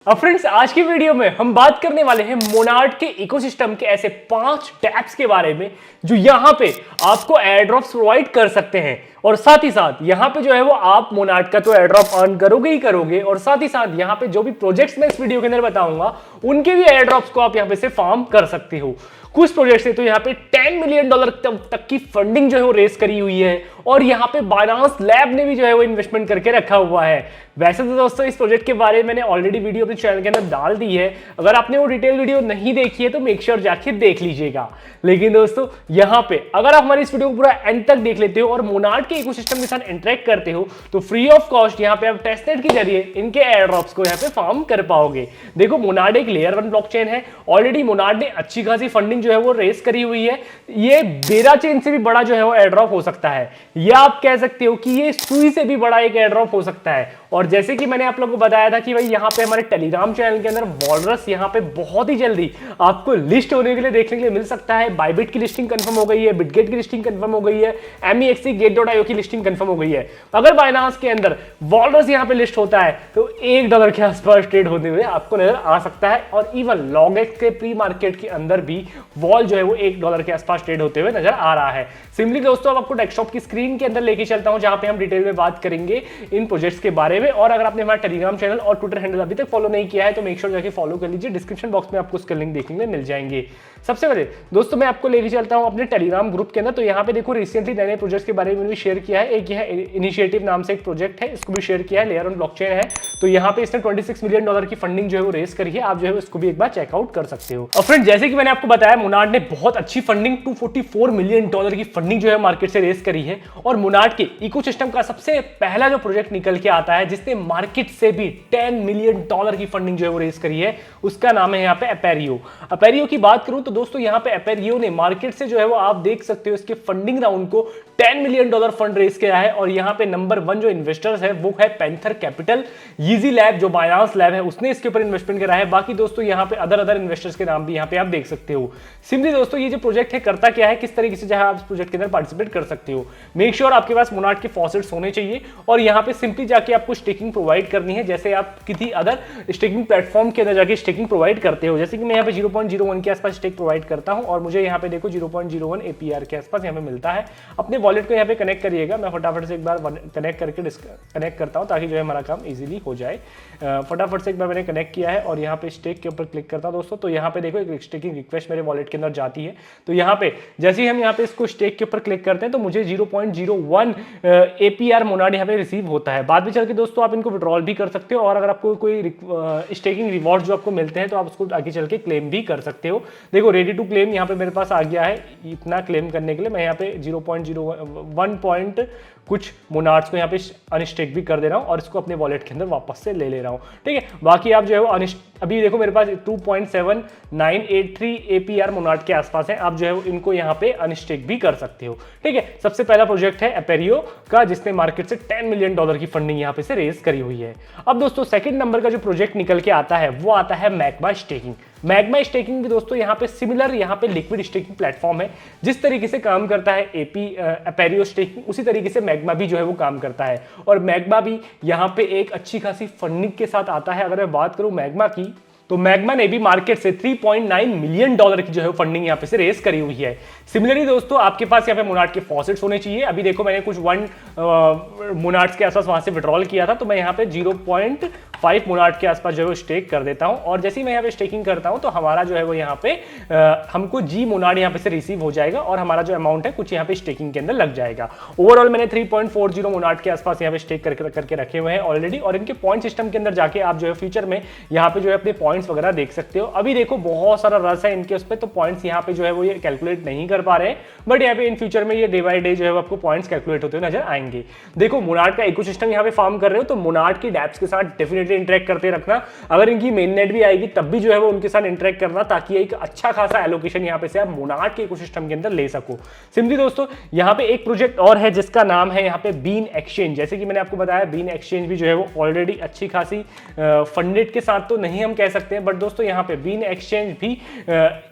अब फ्रेंड्स आज की वीडियो में हम बात करने वाले हैं मोनार्ड के इकोसिस्टम के ऐसे 5 टैप्स के बारे में जो यहां पे आपको एयर ड्रॉप्स प्रोवाइड कर सकते हैं और साथ ही साथ यहां पे जो है वो आप मोनार्ड का तो एयर ड्रॉप अर्न करोगे ही करोगे और साथ ही साथ यहां पे जो भी प्रोजेक्ट्स मैं इस वीडियो के अंदर बताऊंगा उनके भी एयर ड्रॉप्स को आप यहां पे से फार्म कर सकते हो। कुछ प्रोजेक्ट्स है तो यहाँ पे $10 मिलियन तक की फंडिंग जो है वो रेस करी हुई है और यहाँ पे बाइनांस लैब ने भी जो है वो इन्वेस्टमेंट करके रखा हुआ है। वैसे तो दोस्तों इस प्रोजेक्ट के बारे में मैंने ऑलरेडी वीडियो अपने चैनल के अंदर डाल दी है, अगर आपने वो डिटेल वीडियो नहीं देखी है तो मेक श्योर जाके देख लीजिएगा। लेकिन दोस्तों यहाँ पे अगर आप हमारी इस वीडियो को पूरा एंड तक देख लेते हो और मोनार्ड के इकोसिस्टम के साथ इंटरेक्ट करते हो तो फ्री ऑफ कॉस्ट यहाँ पे आप टेस्टनेट के जरिए इनके एयर ड्रॉप्स को यहाँ पे फार्म कर पाओगे। देखो मोनार्ड एक लेयर 1 ब्लॉकचेन है, ऑलरेडी मोनार्ड ने अच्छी खासी फंडिंग जो है वो रेस करी हुई है। ये बेरा चेन से भी बड़ा जो है वो एयर ड्रॉप हो सकता है या आप कह सकते हो कि ये सुई से भी बड़ा एक एयर ड्रॉप हो सकता है। और जैसे कि मैंने आप लोगों को बताया था कि भाई यहाँ पे हमारे टेलीग्राम चैनल के अंदर वॉलरस यहाँ पे बहुत ही जल्दी आपको लिस्ट होने के लिए देखने के लिए मिल सकता है। बाइबिट की लिस्टिंग कंफर्म हो गई है, बिटगेट की लिस्टिंग कंफर्म हो गई है, MEXC Gate.io की लिस्टिंग कंफर्म हो गई है। अगर बाइनांस के अंदर वॉलरस यहाँ पे लिस्ट होता है तो $1 के आसपास ट्रेड होते हुए आपको नजर आ सकता है और इवन लॉगएक्स के प्री मार्केट के अंदर भी वॉल जो है वो $1 के आसपास ट्रेड होते हुए नजर आ रहा है। सिंपली दोस्तों अब आपको डेस्कटॉप की स्क्रीन के अंदर लेके चलता हूं जहां पे हम डिटेल में बात करेंगे इन प्रोजेक्ट्स के बारे में। और अगर आपने हमारा टेलीग्राम चैनल और ट्विटर हैंडल अभी तक फॉलो नहीं किया है तो मेक श्योर जाके फॉलो कर लीजिए, डिस्क्रिप्शन बॉक्स में आपको उसके लिंक देखने को मिल जाएंगे। सबसे पहले दोस्तों मैं आपको लेके चलता हूं अपने टेलीग्राम ग्रुप के अंदर। तो यहाँ पे देखो रिसेंटली नए प्रोजेक्ट्स के बारे में भी शेयर किया है। एक यह इनिशिएटिव नाम से एक प्रोजेक्ट है, इसको भी शेयर किया है, लेयर 1 ब्लॉकचेन है। तो यहाँ पे इसने $26 मिलियन की फंडिंग जो है वो रेस करी है, आप जो है इसको भी एक बार चेकआउट कर सकते हो। और फ्रेंड जैसे कि मैंने आपको बताया मोनार्ड ने बहुत अच्छी फंडिंग $244 मिलियन की फंडिंग जो है मार्केट से रेस करी है और मोनार्ड के इकोसिस्टम का सबसे पहला जो प्रोजेक्ट निकल के आता है जिसने मार्केट से भी $10 मिलियन की फंडिंग जो है वो रेस करी है उसका नाम है यहाँ पे अपेरियो। अपेरियो की बात करूं तो दोस्तों यहाँ पे अपेरियो ने मार्केट से जो है वो आप देख सकते हो इसके फंडिंग राउंड को $10 मिलियन फंड रेस किया है और यहाँ पे नंबर 1 जो इन्वेस्टर्स है वो है पैंथर कैपिटल, ईजी लैब जो बाइनांस लैब है उसने इसके ऊपर इन्वेस्टमेंट करा है। बाकी दोस्तों यहाँ पे अदर इन्वेस्टर्स के नाम भी यहाँ पे आप देख सकते हो। सिंपली दोस्तों ये जो प्रोजेक्ट है करता क्या है, किस तरीके से जो है आप इस प्रोजेक्ट के अंदर पार्टिसिपेट कर सकते हो। मेक श्योर आपके पास मोनार्ड के फॉसेट्स होने चाहिए और यहाँ पे सिंपली जाके आपको स्टेकिंग प्रोवाइड करनी है जैसे आप किसी अदर स्टेकिंग प्लेटफॉर्म के अंदर जाके स्टेकिंग प्रोवाइड करते हो। जैसे कि मैं यहाँ पे 0.01 के आसपास स्टेक प्रोवाइड करता हूँ और मुझे यहाँ पे देखो 0.01 APR के आसपास यहाँ पे मिलता है। अपने वॉलेट को यहाँ पे कनेक्ट करिएगा, मैं फटाफट से एक बार कनेक्ट करके कनेक्ट करता हूँ ताकि जो है हमारा काम इजीली हो जाए। फटाफट से एक बार मैंने कनेक्ट किया है और यहाँ पे स्टेक के ऊपर क्लिक करता हूँ दोस्तों। तो यहाँ पे देखो एक स्टेकिंग रिक्वेस्ट मेरे वॉलेट के अंदर जाती है। तो यहाँ पे जैसे ही हम यहाँ पे इसको स्टेक के ऊपर क्लिक करते हैं तो मुझे 0.01 APR मोनार्ड यहाँ पे रिसीव होता है। बाद में चल के दोस्तों आप इनको विड्रॉल भी कर सकते हो और अगर आपको कोई स्टेकिंग रिवॉर्ड जो आपको मिलते हैं तो आप उसको आगे चल के क्लेम भी कर सकते हो। देखो रेडी टू क्लेम यहाँ पे मेरे पास आ गया है। इतना क्लेम करने के लिए मैं यहाँ पे 0.01 कुछ मोनार्ड्स को यहाँ पे अनस्टेक भी कर दे रहा हूँ और इसको अपने वॉलेट के अंदर वापस से ले रहा हूँ। ठीक है, बाकी आप जो है वो अभी देखो मेरे पास 2.7983 APR मोनार्ड के आसपास है, आप जो है वो इनको यहाँ पे अनस्टेक भी कर सकते हो। ठीक है, सबसे पहला प्रोजेक्ट है अपेरियो का जिसने मार्केट से $10 मिलियन की फंडिंग यहाँ पे से रेस करी हुई है। अब दोस्तों सेकंड नंबर का जो प्रोजेक्ट निकल के आता है वो आता है मैग्मा स्टेकिंग। मैग्मा स्टेकिंग भी दोस्तों यहाँ पे सिमिलर यहाँ पे लिक्विड स्टेकिंग प्लेटफॉर्म है। जिस तरीके से काम करता है अपेरियो स्टेकिंग उसी तरीके से मैग्मा भी जो है वो काम करता है और मैग्मा भी यहाँ पे एक अच्छी खासी फंडिंग के साथ आता है। अगर मैं बात करूं मैग्मा की तो मैग्मा ने भी मार्केट से $3.9 मिलियन की जो है फंडिंग यहाँ पे से रेस करी हुई है। सिमिलरली दोस्तों आपके पास यहाँ पे मोनार्ड के फॉसेट्स होने चाहिए। अभी देखो मैंने कुछ 1 मोनार्ड्स के आसपास वहां से विड्रॉल किया था तो मैं यहाँ पे 0.5 मोनार्ड के आसपास जो है वो स्टेक कर देता हूं और जैसे ही मैं यहाँ पे स्टेकिंग करता हूं तो हमारा जो है वो यहाँ पे हमको G मोनार्ड यहाँ पे से रिसीव हो जाएगा और हमारा जो अमाउंट है कुछ यहाँ पे स्टेकिंग के अंदर लग जाएगा। ओवरऑल मैंने 3.40 मोनार्ड के आसपास यहाँ पे स्टेक करके रखे हुए हैं ऑलरेडी और इनके पॉइंट सिस्टम के अंदर जाके आप जो है फ्यूचर में यहाँ पे जो है अपने पॉइंट्स वगैरह देख सकते हो। अभी देखो बहुत सारा रस है इनके उस पर तो पॉइंट्स यहाँ पे जो है वो ये कैलकुलेट नहीं कर पा रहे हैं, बट यहाँ पे इन फ्यूचर में ये डे बाय डे जो है आपको पॉइंट्स कैलकुलेट होते हुए नजर आएंगे। देखो मोनार्ड का इकोसिस्टम यहाँ पे फार्म कर रहे हो तो मोनार्ड की डैप्स के साथ डेफिनेटली इंटरेक्ट करते रखना। अगर इनकी मेन नेट भी आएगी तब भी जो है वो उनके साथ इंटरेक्ट करना ताकि एक अच्छा खासा एलोकेशन यहाँ पे से आप मोनार्ड के इकोसिस्टम के अंदर ले सको। सिंपली दोस्तों यहाँ पे एक प्रोजेक्ट और है जिसका नाम है यहाँ पे बीन एक्सचेंज। जैसे कि मैंने आपको बताया बीन एक्सचेंज भी जो है वो ऑलरेडी अच्छी खासी फंडेड के साथ तो नहीं हम कह सकते हैं, बट दोस्तों यहाँ पे बीन एक्सचेंज भी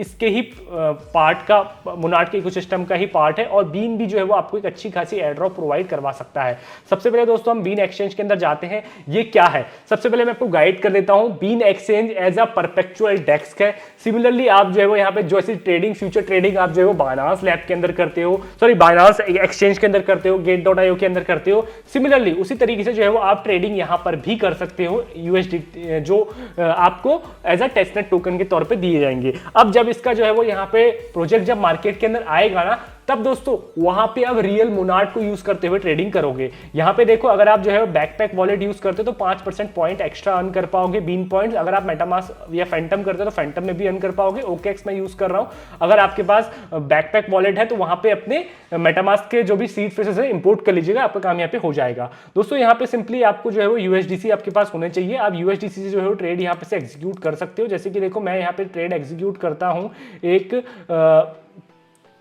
इसके ही पार्ट का मोनार्ड के इकोसिस्टम का ही पार्ट है और बीन भी जो है वो आपको एक अच्छी खासी एयर ड्रॉप प्रोवाइड करवा सकता है। सबसे पहले दोस्तों हम बीन एक्सचेंज के अंदर जाते हैं। ये क्या है, सबसे सबसे पहले मैं आपको गाइड कर देता हूं, been exchange as a perpetual desk है। सिमिलरली आप जो है वो यहाँ पे जो ऐसी ट्रेडिंग, फ्यूचर ट्रेडिंग आप जो है वो बाइनांस लैब के अंदर करते हो, सॉरी बाइनांस एक्सचेंज के अंदर करते हो, Gate.io के अंदर करते हो, सिमिलरली उसी तरीके से जो है वो आप ट्रेडिंग यहाँ पर भी कर सकते हो USDT, जो आपको एज अ टेस्टनेट टोकन के तौर पे दिए जाएंगे। अब जब इसका जो है वो यहाँ पे प्रोजेक्ट जब मार्केट के अंदर आएगा ना, तब दोस्तों वहां पे आप रियल मोनार्ड को यूज करते हुए ट्रेडिंग करोगे। यहाँ पे देखो, अगर आप जो है बैकपैक वॉलेट यूज करते हो तो 5% पॉइंट एक्स्ट्रा अर्न कर पाओगे, बीन पॉइंट्स। अगर आप मेटामास्क या फैंटम करते हो तो फैंटम में भी अर्न कर पाओगे। OKX मैं यूज कर रहा हूं। अगर आपके पास बैकपैक वॉलेट है तो वहां पे अपने मेटामास्क के जो भी सीड फ्रेजेस है इंपोर्ट कर लीजिएगा, आपका काम यहाँ पे हो जाएगा। दोस्तों यहाँ पे सिंपली आपको जो है वो USDC आपके पास होने चाहिए। आप USDC से जो है वो ट्रेड यहाँ पे से एग्जीक्यूट कर सकते हो। जैसे कि देखो, मैं यहाँ पे ट्रेड एग्जीक्यूट करता हूँ एक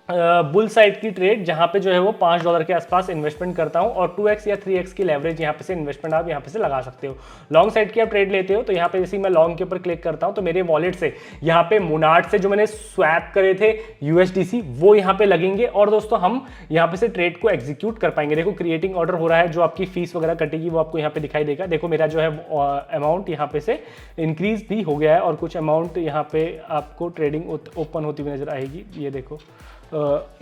बुल साइड की ट्रेड, जहां पे जो है वो $5 के आसपास इन्वेस्टमेंट करता हूं और 2x या 3x की लेवरेज यहां पे से इन्वेस्टमेंट आप यहां पे से लगा सकते हो। लॉन्ग साइड की आप ट्रेड लेते हो तो यहां पे जैसे मैं लॉन्ग के ऊपर क्लिक करता हूं तो मेरे वॉलेट से यहां पे मोनार्ड से जो मैंने स्वैप करे थे USDC वो यहां पे लगेंगे और दोस्तों हम यहां पे से ट्रेड को एग्जीक्यूट कर पाएंगे। देखो क्रिएटिंग ऑर्डर हो रहा है, जो आपकी फीस वगैरह कटेगी वो आपको यहाँ पे दिखाई देगा। देखो मेरा जो है अमाउंट यहाँ पे से इंक्रीज भी हो गया है और कुछ अमाउंट यहाँ पे आपको ट्रेडिंग ओपन होती हुई नजर आएगी। ये देखो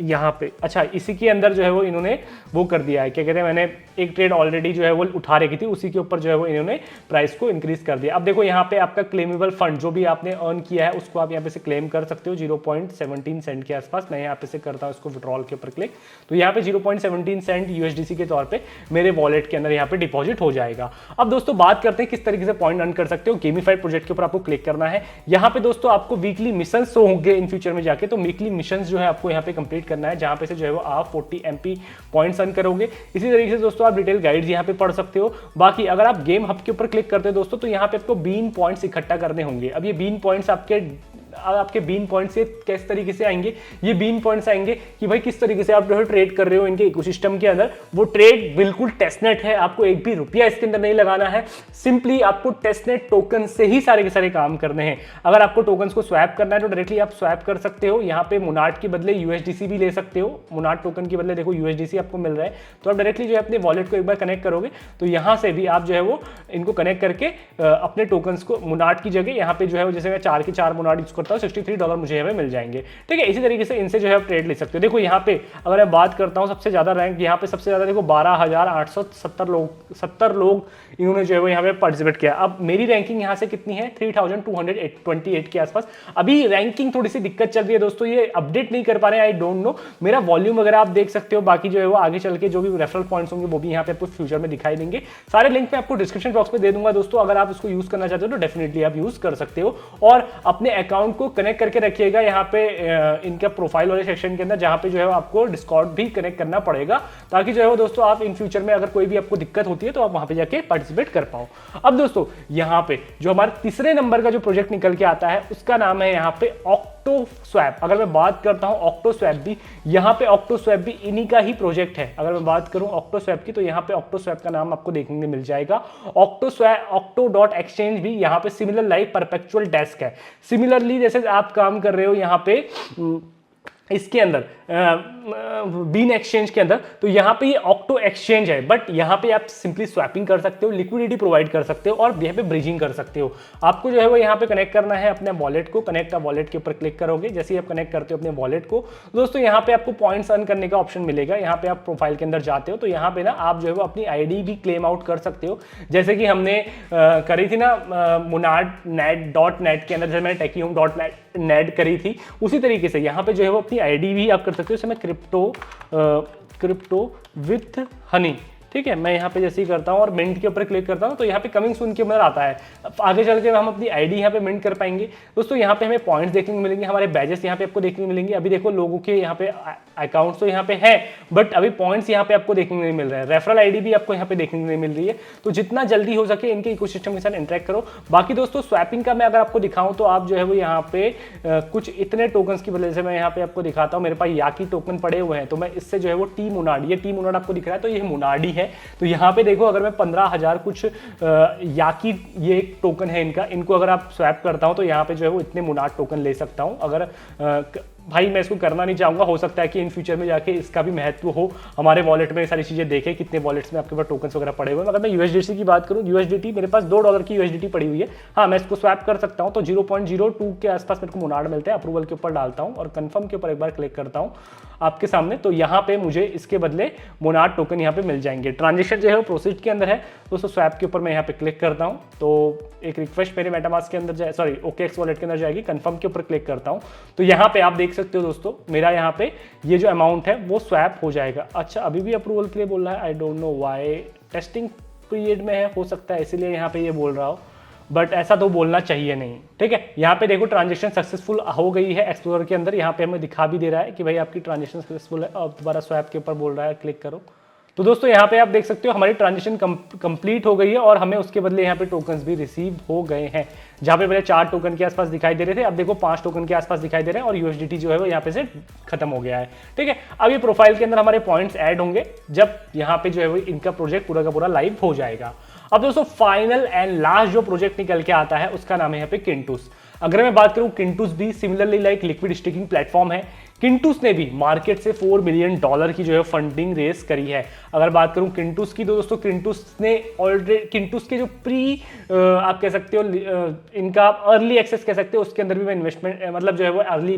यहाँ पे, अच्छा इसी के अंदर जो है वो इन्होंने वो कर दिया है, क्या कहते हैं, मैंने एक ट्रेड ऑलरेडी जो है वो उठा रखी थी, उसी के ऊपर जो है वो इन्होंने प्राइस को इंक्रीज कर दिया। अब देखो यहाँ पे आपका क्लेमेबल फंड जो भी आपने अर्न किया है उसको आप यहाँ पे से क्लेम कर सकते हो 0.17 सेंट के आसपास। मैं यहाँ पे से करता हूँ इसको विड्रॉल के ऊपर क्लिक, तो यहाँ पे 0.17 सेंट USDC के तौर पे मेरे वॉलेट के अंदर यहाँ पे डिपॉजिट हो जाएगा। अब दोस्तों बात करते हैं किस तरीके से पॉइंट अर्न कर सकते हो। गेमिफाइड प्रोजेक्ट के ऊपर आपको क्लिक करना है। यहाँ पे दोस्तों आपको वीकली मिशन शो होंगे इन फ्यूचर में जाके, तो वीकली मिशन जो है आपको यहाँ पे कंप्लीट करना है, जहां पे से जो है वो आप 40 MP पॉइंट्स अर्न करोगे। इसी तरीके से दोस्तों आप डिटेल गाइड्स यहां पे पढ़ सकते हो। बाकी अगर आप गेम हब के ऊपर क्लिक करते हो दोस्तों तो यहां पे आपको बीन पॉइंट्स इकट्ठा करने होंगे। अब ये बीन पॉइंट्स आपके बीन पॉइंट्स से किस तरीके से आएंगे, ये बीन पॉइंट्स आएंगे कि भाई किस तरीके से आप जो है ट्रेड कर रहे हो इनके इकोसिस्टम के अंदर। वो ट्रेड बिल्कुल टेस्टनेट है, आपको एक भी रुपया इसके अंदर नहीं लगाना है, सिंपली आपको टेस्टनेट टोकन से ही सारे के सारे काम करने हैं। अगर आपको टोकन्स को स्वैप करना है तो डायरेक्टली आप स्वैप कर सकते हो। यहाँ पे मोनार्ड के बदले USDC भी ले सकते हो, मोनार्ड टोकन के बदले देखो USDC आपको मिल रहा है, तो आप डायरेक्टली जो है अपने वॉलेट को एक बार कनेक्ट करोगे तो यहाँ से भी आप जो है वो इनको कनेक्ट करके अपने टोकन्स को मोनार्ड की जगह यहाँ पे जो है जैसे मैं 4 के 4 मोनार्ड यूज करता हूँ, $63 मुझे यहाँ पे मिल जाएंगे। ठीक है, इसी तरीके से इनसे जो है आप ट्रेड ले सकते हो। देखो यहाँ पे अगर मैं बात करता हूँ सबसे ज्यादा रैंक यहाँ पे सबसे ज्यादा देखो 12,870 लोग इन्होंने जो है वो यहाँ पे पार्टिसिपेट किया। अब मेरी रैंकिंग यहाँ से कितनी है, 3,228 के आसपास। अभी रैंकिंग थोड़ी सी दिक्कत चल रही है दोस्तों, ये अपडेट नहीं कर पा रहे हैं, आई डोंट नो। मेरा वॉल्यूम वगैरह आप देख सकते हो, बाकी जो है वो आगे चल के जो भी रेफरल पॉइंट्स होंगे वो भी यहाँ पे आपको फ्यूचर में दिखाई देंगे। सारे लिंक मैं आपको डिस्क्रिप्शन बॉक्स में दे दूंगा दोस्तों, अगर आप इसको यूज करना चाहते हो तो डेफिनेटली आप यूज कर सकते हो। और अपने अकाउंट को कनेक्ट करके रखिएगा यहाँ पे इनका प्रोफाइल वाले सेक्शन के अंदर, जहाँ पे जो है आपको डिस्कॉर्ड भी कनेक्ट करना पड़ेगा, ताकि जो है वो दोस्तों आप इन फ्यूचर में अगर कोई भी आपको दिक्कत होती है तो आप वहां पे जाके पार्टिसिपेट कर पाओ। अब दोस्तों यहाँ पे जो हमारे तीसरे नंबर का जो प्रोजेक्ट निकल के आता है उसका नाम है यहाँ पे ऑक्टोस्वैप। अगर मैं बात करता हूँ ऑक्टोस्वैप भी, यहाँ पे ऑक्टोस्वैप भी इन्हीं का ही प्रोजेक्ट है। अगर मैं बात करूँ ऑक्टोस्वैप की तो यहाँ पे ऑक्टोस्वैप का नाम आपको देखने को मिल जाएगा। Octo.exchange भी यहाँ पे सिमिलर लाइक परपेचुअल डेस्क है। सिमिलरली जैसे आप काम कर रहे हो यहाँ पे इसके अंदर बीन एक्सचेंज के अंदर, तो यहाँ पे ये ऑक्टो एक्सचेंज है, बट यहाँ पे आप सिंपली स्वैपिंग कर सकते हो, लिक्विडिटी प्रोवाइड कर सकते हो और यहाँ पे ब्रिजिंग कर सकते हो। आपको जो है वो यहाँ पे कनेक्ट करना है अपने वॉलेट को। कनेक्ट वॉलेट के ऊपर क्लिक करोगे, जैसे ही आप कनेक्ट करते हो अपने वॉलेट को दोस्तों यहाँ पे आपको पॉइंट्स अर्न करने का ऑप्शन मिलेगा। यहाँ पे आप प्रोफाइल के अंदर जाते हो तो यहाँ पे ना आप जो है वो अपनी ID भी क्लेम आउट कर सकते हो, जैसे कि हमने करी थी ना monardnet के अंदर, जैसे मैंने TechieHome.net करी थी, उसी तरीके से यहाँ पे जो है वो अपनी ID भी आप कर सकते हो। जैसे मैं क्रिप्टो विथ हनी, ठीक है, मैं यहाँ पे जैसे ही करता हूँ और मिंट के ऊपर क्लिक करता हूँ तो यहाँ पे कमिंग सून के अंदर आता है। आगे चल के हम अपनी आईडी यहाँ पे मिंट कर पाएंगे दोस्तों। यहाँ पे हमें पॉइंट्स देखने को मिलेंगे, हमारे बैजेस यहाँ पे आपको देखने को मिलेंगे। अभी देखो लोगों के यहाँ पे अकाउंट्स तो यहाँ पे है, बट अभी पॉइंट्स यहाँ पे आपको देखने को नहीं मिल रहा है। रेफरल आईडी भी आपको यहाँ पे देखने को नहीं मिल रही है। तो जितना जल्दी हो सके इनके इकोसिस्टम के साथ इंटरेक्ट करो। बाकी दोस्तों स्वैपिंग का मैं अगर आपको दिखाऊं तो आप जो है वो यहाँ पे कुछ इतने टोकन्स की वजह से मैं यहाँ पे आपको दिखाता हूँ। मेरे पास याकी टोकन पड़े हुए हैं, तो मैं इससे जो है वो टी मोनार्ड, ये टी मोनार्ड आपको दिख रहा है तो ये मोनार्ड ही है। तो यहाँ पे देखो अगर मैं 15,000 कुछ याकी ये एक टोकन है इनका, इनको अगर आप स्वैप करता हूं तो यहाँ पे जो है वो इतने मोनार्ड टोकन ले सकता हूं। अगर भाई मैं इसको करना नहीं चाहूँगा। हो सकता है कि इन फ्यूचर में जाके इसका भी महत्व हो, हमारे वॉलेट में सारी चीज़ें देखें कितने वॉलेट्स में आपके पास टोकन्स वगैरह पड़े हुए हैं। अगर मैं यूएसडीटी की बात करूँ, यूएसडीटी मेरे पास $2 की यूएसडीटी पड़ी हुई है। हाँ, मैं इसको स्वैप कर सकता हूँ, तो 0.02 के आसपास मेरे को मोनाड मिलते हैं। अप्रूवल के ऊपर डालता हूँ और कन्फर्म के ऊपर एक बार क्लिक करता हूँ आपके सामने, तो यहाँ पे मुझे इसके बदले मोनाड टोकन यहाँ पे मिल जाएंगे। ट्रांजेक्शन जो है वो प्रोसीड के अंदर है, दोस्तों स्वैप के ऊपर मैं यहाँ पे क्लिक करता हूँ, तो एक रिक्वेस्ट मेरे मेटामास्क के अंदर जाए, सॉरी OKX वॉलेट के अंदर जाएगी। कंफर्म के ऊपर क्लिक करता हूँ, तो यहाँ पे आप देख सकते हो दोस्तों, मेरा यहाँ पे ये जो अमाउंट है वो स्वैप हो जाएगा। अच्छा, अभी भी अप्रूवल के लिए बोल रहा है, I don't know why, testing period में है, हो सकता है इसीलिए यहाँ पे ये बोल रहा हो, बट ऐसा तो बोलना चाहिए नहीं। ठीक है, यहाँ पे देखो ट्रांजेक्शन सक्सेसफुल हो गई है एक्सप्लोरर के अंदर, यहाँ पे हमें दिखा भी दे रहा है कि भाई आपकी ट्रांजेक्शन सक्सेसफुल है। अब दोबारा स्वैप के ऊपर बोल रहा है क्लिक करो, तो दोस्तों यहाँ पे आप देख सकते हो हमारी ट्रांजेक्शन कंप्लीट हो गई है और हमें उसके बदले यहाँ पे टोकन्स भी रिसीव हो गए हैं। जहाँ पे पहले 4 टोकन के आसपास दिखाई दे रहे थे, अब देखो 5 टोकन के आसपास दिखाई दे रहे हैं और यूएसडीटी जो है वो यहाँ पे से खत्म हो गया है। ठीक है, अब ये प्रोफाइल के अंदर हमारे पॉइंट्स ऐड होंगे जब यहाँ पे जो है वो इनका प्रोजेक्ट पूरा का पूरा लाइव हो जाएगा। अब दोस्तों फाइनल एंड लास्ट जो प्रोजेक्ट निकल के आता है उसका नाम है यहाँ पे किंटूस। अगर मैं बात करूं, किंटूस भी similarly like liquid staking platform है। किंटूस ने भी मार्केट से $4 मिलियन की जो है फंडिंग रेस करी है। अगर बात करूं किंटूस की, तो दोस्तों किंटूस ने ऑलरेडी, किंटूस के जो आप कह सकते हो इनका अर्ली एक्सेस कह सकते हो, उसके अंदर भी मैं इन्वेस्टमेंट मतलब जो है वो अर्ली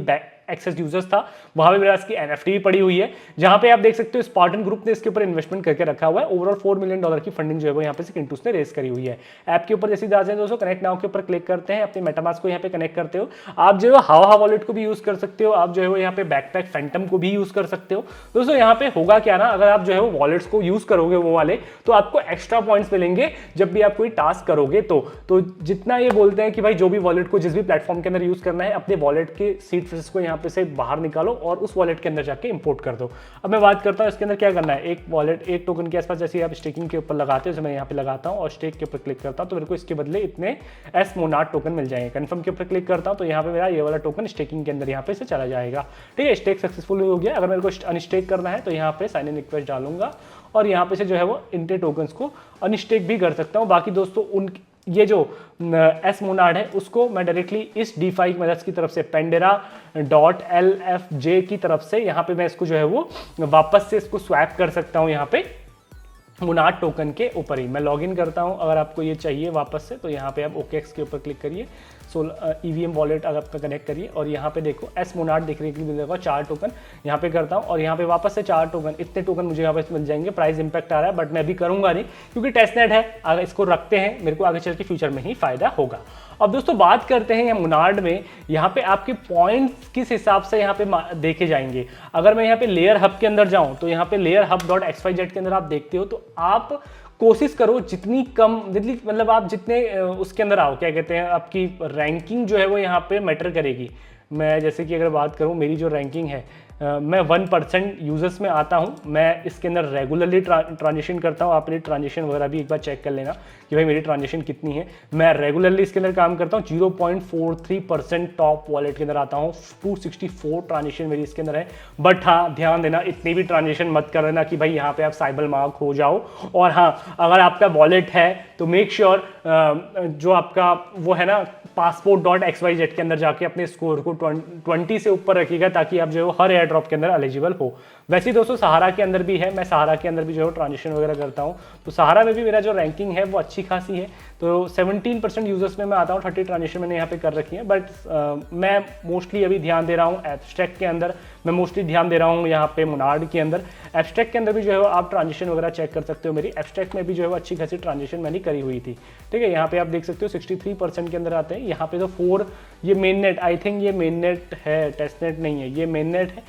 एक्सेस यूजर्स था, वहां पे मेरे पास की NFT भी पड़ी हुई है, जहां पे आप देख सकते हो स्पार्टन ग्रुप ने इसके ऊपर इन्वेस्टमेंट करके रखा हुआ है। ओवरऑल $4 मिलियन की फंडिंग जो है वो यहाँ पे से किंटूस ने रेस करी हुई है। ऐप के ऊपर जैसे जाते हैं दोस्तों, कनेक्ट नाउ के ऊपर क्लिक करते हैं, अपने मेटामास्क को यहाँ पे कनेक्ट करते हो। आप जो है हावा वॉलेट को भी यूज कर सकते हो, आप जो है वो यहाँ पे बैकपैक फैंटम को भी यूज कर सकते हो। दोस्तों यहाँ पे होगा क्या ना, अगर आप जो है वो वॉलेट्स को यूज करोगे वो वाले, तो आपको एक्स्ट्रा पॉइंट्स मिलेंगे जब भी आप कोई टास्क करोगे। तो जितना ये बोलते हैं कि भाई जो भी वॉलेट को जिस भी प्लेटफॉर्म के अंदर यूज करना है, अपने वॉलेट के सीड फ्रेज को यहाँ पे से बाहर निकालो और उस वॉलेट के अंदर जाके इंपोर्ट कर दो। अब मैं बात करता हूँ इसके अंदर क्या करना है। एक वॉलेट, एक टोकन के आसपास जैसे आप स्टेकिंग के ऊपर लगाते हो, मैं यहाँ पे लगाता हूँ और स्टेक के ऊपर क्लिक करता हूँ, तो मेरे को इसके बदले इतने एस मोनाड टोकन मिल जाएंगे। कंफर्म के ऊपर क्लिक करता हूँ, तो यहाँ पे मेरा ये वाला टोकन स्टेकिंग के अंदर यहाँ पे से चला जाएगा। ठीक है, स्टेक सक्सेसफुल हो गया। अगर मेरे को अनस्टेक करना है तो यहाँ पे साइन इन रिक्वेस्ट डालूंगा और यहाँ पे से जो है वो इंटे टोकन्स को अनस्टेक भी कर सकता हूँ। बाकी दोस्तों उन ये जो एस मोनाड है उसको मैं डायरेक्टली इस DeFi की मदद की तरफ से Pandera.LFJ की तरफ से यहाँ पे मैं इसको जो है वो वापस से इसको स्वैप कर सकता हूँ। यहाँ पे मोनाड टोकन के ऊपर ही मैं लॉगिन करता हूं। अगर आपको ये चाहिए वापस से, तो यहाँ पे आप OKX के ऊपर क्लिक करिए, EVM वॉलेट अगर आपका कनेक्ट करिए और यहाँ पे देखो एस मोनाड देखने के लिए मिलेगा 4 टोकन। यहाँ पे करता हूँ और यहाँ पे वापस से 4 टोकन, इतने टोकन मुझे यहाँ पे मिल जाएंगे। प्राइस इंपैक्ट आ रहा है बट मैं भी करूँगा नहीं क्योंकि टेस्टनेट है, अगर इसको रखते हैं मेरे को आगे चल के फ्यूचर में ही फायदा होगा। अब दोस्तों बात करते हैं यहाँ मोनाड में, यहाँ पे आपके पॉइंट्स किस हिसाब से यहाँ पे देखे जाएंगे। अगर मैं यहाँ पे लेयर हब के अंदर जाऊँ तो यहाँ पे layerhub.xyz के अंदर आप देखते हो, तो आप कोशिश करो जितनी कम, मतलब आप जितने उसके अंदर आओ, क्या कहते हैं, आपकी रैंकिंग जो है वो यहाँ पे मैटर करेगी। मैं जैसे कि अगर बात करूँ, मेरी जो रैंकिंग है मैं 1% यूजर्स में आता हूँ। मैं इसके अंदर रेगुलरली ट्रांजेक्शन करता हूँ। आप मेरी ट्रांजेक्शन वगैरह भी एक बार चेक कर लेना कि भाई मेरी ट्रांजेक्शन कितनी है। मैं रेगुलरली इसके अंदर काम करता हूँ। 0.43% टॉप वॉलेट के अंदर आता हूँ। 264 ट्रांजेक्शन मेरी इसके अंदर है। बट हाँ, ध्यान देना, इतनी भी ट्रांजेक्शन मत कर लेना कि भाई यहाँ पे आप साइबर मार्क हो जाओ। और हाँ, अगर आपका वॉलेट है तो मेक श्योर जो आपका वो है ना passport.xyz के अंदर जाके अपने स्कोर को 20 से ऊपर रखिएगा, ताकि आप जो है हर एयर ड्रॉप के अंदर एलिजिबल हो। वैसे दोस्तों सहारा के अंदर भी है, मैं सहारा के अंदर भी जो है ट्रांजेक्शन वगैरह करता हूँ, तो सहारा में भी मेरा जो रैंकिंग है वो अच्छी खासी है। तो 17% यूजर्स में मैं आता हूँ। 30 ट्रांजेक्शन मैंने यहाँ पे कर रखी है। बट मैं मोस्टली अभी ध्यान दे रहा हूँ एब्स्ट्रैक्ट के अंदर, मैं मोस्टली ध्यान दे रहा हूँ यहाँ पे मोनाड के अंदर। एब्स्ट्रैक्ट के अंदर भी जो है आप ट्रांजेक्शन वगैरह चेक कर सकते हो। मेरी एब्स्ट्रैक्ट में भी जो है अच्छी खासी ट्रांजेक्शन मैंने करी हुई थी। ठीक है, यहाँ पे आप देख सकते हो 63% के अंदर आते हैं। यहाँ पे तो 4, ये मेन नेट, आई थिंक ये मेन नेट है, टेस्ट नेट नहीं है, ये मेन नेट है।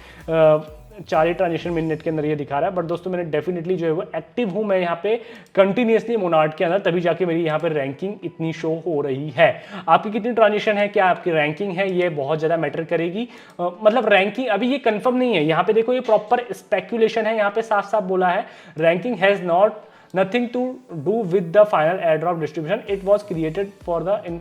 4 ही ट्रांजेक्शन मेन नेट के अंदर ये दिखा रहा है। बट दोस्तों मैंने डेफिनेटली जो है वो एक्टिव हूँ मैं यहाँ पे कंटिन्यूसली मोनाड के अंदर, तभी जाके मेरी यहाँ पे रैंकिंग इतनी शो हो रही है। आपकी कितनी ट्रांजेक्शन है, क्या आपकी रैंकिंग है, ये बहुत ज़्यादा मैटर करेगी। मतलब रैंकिंग अभी ये कंफर्म नहीं है। यहाँ पे देखो ये प्रॉपर स्पेक्यूलेशन है, यहाँ पे साफ साफ बोला है ranking has not nothing to do with the final airdrop distribution. It was created for the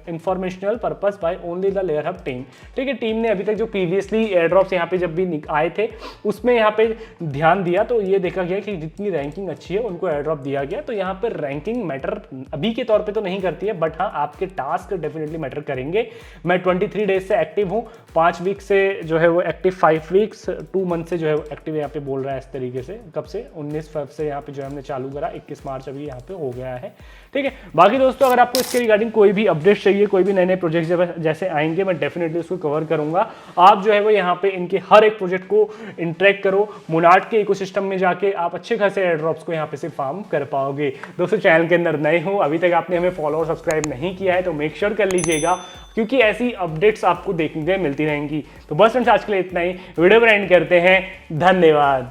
informational purpose by only the layer hub team. ठीक है, टीम ने अभी तक जो प्रीवियसली एयरड्रॉप्स यहाँ पे जब भी आए थे उसमें यहाँ पे ध्यान दिया, तो ये देखा गया कि जितनी रैंकिंग अच्छी है उनको एयरड्रॉप दिया गया। तो यहाँ पे रैंकिंग मैटर अभी के तौर पे तो नहीं करती है, बट हाँ आपके टास्क डेफिनेटली मैटर करेंगे। मैं 23 डेज से एक्टिव हूँ, 5 वीक से जो है वो एक्टिव, 5 वीक्स 2 मंथ से जो है वो एक्टिव यहाँ पे बोल रहा है इस तरीके से। कब से? 19 फरवरी से यहाँ पे जो हमने चालू करा, 21 मार्च अभी यहाँ पे हो गया है। ठीक है, बाकी दोस्तों अगर आपको इसके रिगार्डिंग कोई भी अपडेट चाहिए, कोई भी नए नए प्रोजेक्ट जैसे आएंगे, मैं डेफिनेटली उसको कवर करूंगा। आप जो है वो यहाँ पे इनके हर एक प्रोजेक्ट को इंटरेक्ट करो, मोनार्ड के इकोसिस्टम में जाके आप अच्छे खासे एयरड्रॉप्स को यहाँ पे से फार्म कर पाओगे। दोस्तों चैनल के अंदर नए हो, अभी तक आपने हमें फॉलो और सब्सक्राइब नहीं किया है तो मेक श्योर कर लीजिएगा, क्योंकि ऐसी अपडेट्स आपको देखने मिलती रहेंगी। तो बस फ्रेंड्स आज के लिए इतना ही, वीडियो पर एंड करते हैं। धन्यवाद।